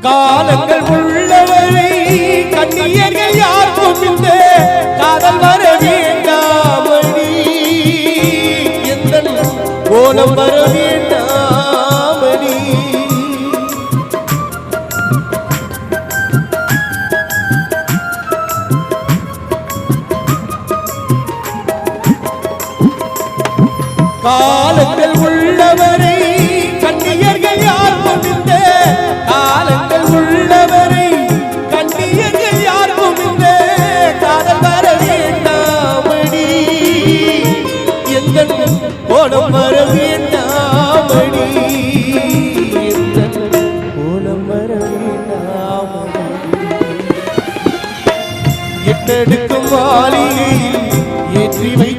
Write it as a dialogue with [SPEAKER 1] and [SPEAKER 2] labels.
[SPEAKER 1] காலங்கள் உள்ளவரை கண்ணியர்கள் யாருக்கும் இந்த காதல் வர வேண்டாமடி எந்த கோலம் வர வேண்டாமடி காலங்கள் உள்ளவரை கண்ணியர்கள் யாருக்கும் இந்த காலங்கள் உள்ளவரை கண்ணியர்கள் யாருக்கும் இந்த காதல் வர வேண்டாமடி எந்த கோலம் வர வேண்டாமடி எந்த கோலம் வர வேண்டாமடி எட்டெடுக்கும் மாளிகையில் ஏற்றி வை